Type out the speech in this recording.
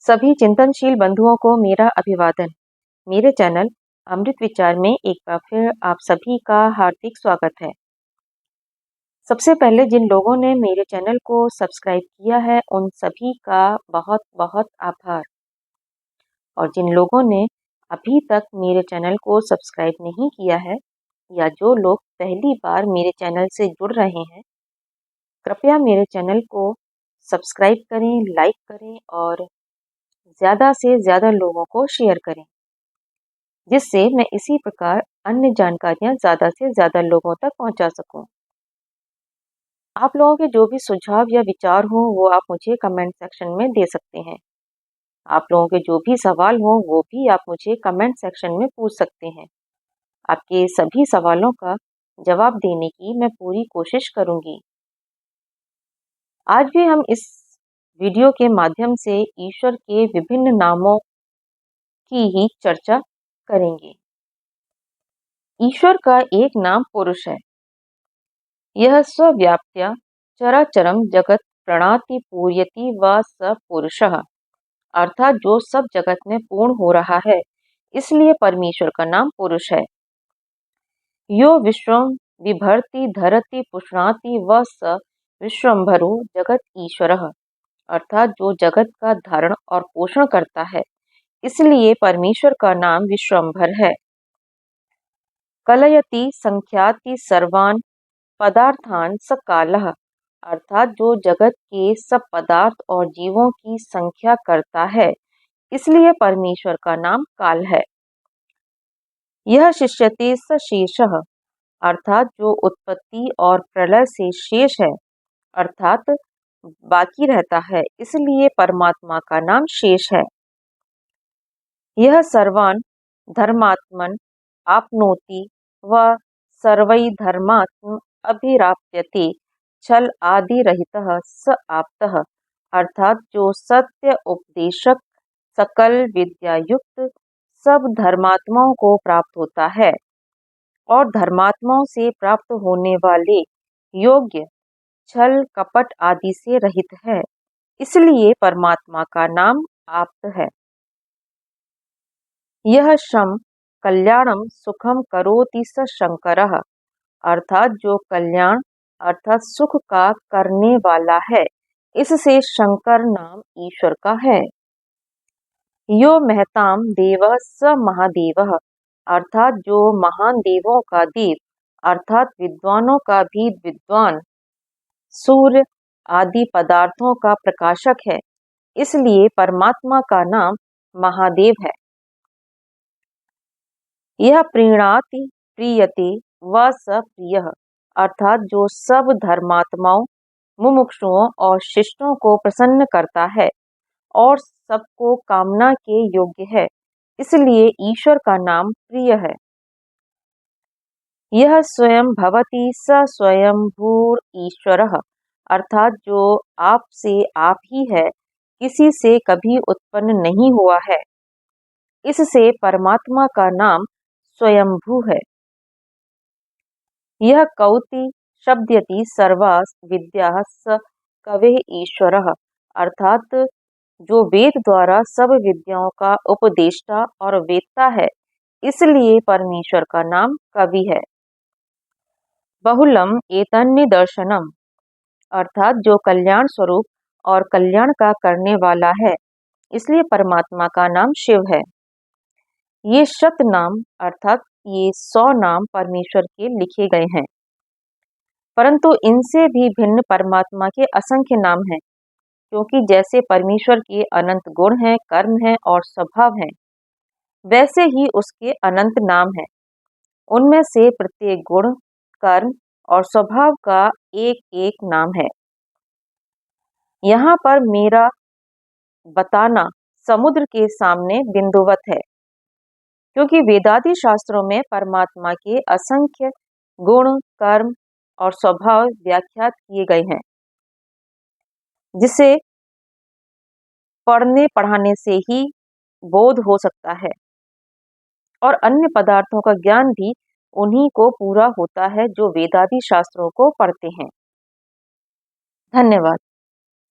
सभी चिंतनशील बंधुओं को मेरा अभिवादन। मेरे चैनल अमृत विचार में एक बार फिर आप सभी का हार्दिक स्वागत है। सबसे पहले जिन लोगों ने मेरे चैनल को सब्सक्राइब किया है उन सभी का बहुत बहुत आभार, और जिन लोगों ने अभी तक मेरे चैनल को सब्सक्राइब नहीं किया है या जो लोग पहली बार मेरे चैनल से जुड़ रहे हैं, कृपया मेरे चैनल को सब्सक्राइब करें, लाइक करें और ज़्यादा से ज़्यादा लोगों को शेयर करें, जिससे मैं इसी प्रकार अन्य जानकारियाँ ज़्यादा से ज़्यादा लोगों तक पहुँचा सकूँ। आप लोगों के जो भी सुझाव या विचार हों वो आप मुझे कमेंट सेक्शन में दे सकते हैं। आप लोगों के जो भी सवाल हों वो भी आप मुझे कमेंट सेक्शन में पूछ सकते हैं। आपके सभी सवालों का जवाब देने की मैं पूरी कोशिश करूँगी। आज भी हम इस वीडियो के माध्यम से ईश्वर के विभिन्न नामों की ही चर्चा करेंगे। ईश्वर का एक नाम पुरुष है। यह स्वव्याप्त्या चराचरम जगत प्रणाति पूर्यति व स पुरुषः, अर्थात जो सब जगत में पूर्ण हो रहा है, इसलिए परमेश्वर का नाम पुरुष है। यो विश्वम बिभर्ति धरति पुष्णाति व स विश्वम्भरो जगत ईश्वरः, अर्थात जो जगत का धारण और पोषण करता है, इसलिए परमेश्वर का नाम विश्वम्भर है। कलयति संख्याति सर्वान् पदार्थान स कालः, अर्थात जो जगत के सब पदार्थ और जीवों की संख्या करता है, इसलिए परमेश्वर का नाम काल है। यह शिष्यते स शेषः, अर्थात जो उत्पत्ति और प्रलय से शेष है, अर्थात बाकी रहता है, इसलिए परमात्मा का नाम शेष है। यह सर्वान् धर्मात्मन आपनोति व सर्वै धर्मात्म अभिराप्यते छल आदि रहितः स आप्तः, अर्थात जो सत्य उपदेशक सकल विद्या युक्त सब धर्मात्माओं को प्राप्त होता है और धर्मात्माओं से प्राप्त होने वाले योग्य छल कपट आदि से रहित है, इसलिए परमात्मा का नाम आप्त है। यह शम कल्याणम सुखम करोति स शंकरः, अर्थात जो कल्याण अर्थात सुख का करने वाला है, इससे शंकर नाम ईश्वर का है। यो महताम देवः स महादेवः, अर्थात जो महान देवों का देव अर्थात विद्वानों का भी विद्वान, सूर्य आदि पदार्थों का प्रकाशक है, इसलिए परमात्मा का नाम महादेव है। यह प्रीणाति प्रीयते व स प्रियः, अर्थात जो सब धर्मात्माओं मुमुक्षुओं और शिष्टों को प्रसन्न करता है और सबको कामना के योग्य है, इसलिए ईश्वर का नाम प्रिय है। यह स्वयं भवति स स्वयंभूर ईश्वरः, अर्थात जो आप से आप ही है, किसी से कभी उत्पन्न नहीं हुआ है, इससे परमात्मा का नाम स्वयंभू है। यह कौति शब्दयति सर्वास विद्याः स कवेः ईश्वरः, अर्थात जो वेद द्वारा सब विद्याओं का उपदेष्टा और वेत्ता है, इसलिए परमेश्वर का नाम कवि है। बहुलम एतन्निदर्शनम, अर्थात जो कल्याण स्वरूप और कल्याण का करने वाला है, इसलिए परमात्मा का नाम शिव है। ये शत नाम अर्थात ये 100 नाम परमेश्वर के लिखे गए हैं, परंतु इनसे भी भिन्न परमात्मा के असंख्य नाम हैं, क्योंकि जैसे परमेश्वर के अनंत गुण हैं, कर्म हैं और स्वभाव हैं, वैसे ही उसके अनंत नाम हैं। उनमें से प्रत्येक गुण, कर्म और स्वभाव का एक एक नाम है। यहाँ पर मेरा बताना समुद्र के सामने बिंदुवत है, क्योंकि वेदादि शास्त्रों में परमात्मा के असंख्य गुण, कर्म और स्वभाव व्याख्यात किए गए हैं, जिसे पढ़ने पढ़ाने से ही बोध हो सकता है और अन्य पदार्थों का ज्ञान भी उन्हीं को पूरा होता है जो वेदादि शास्त्रों को पढ़ते हैं। धन्यवाद।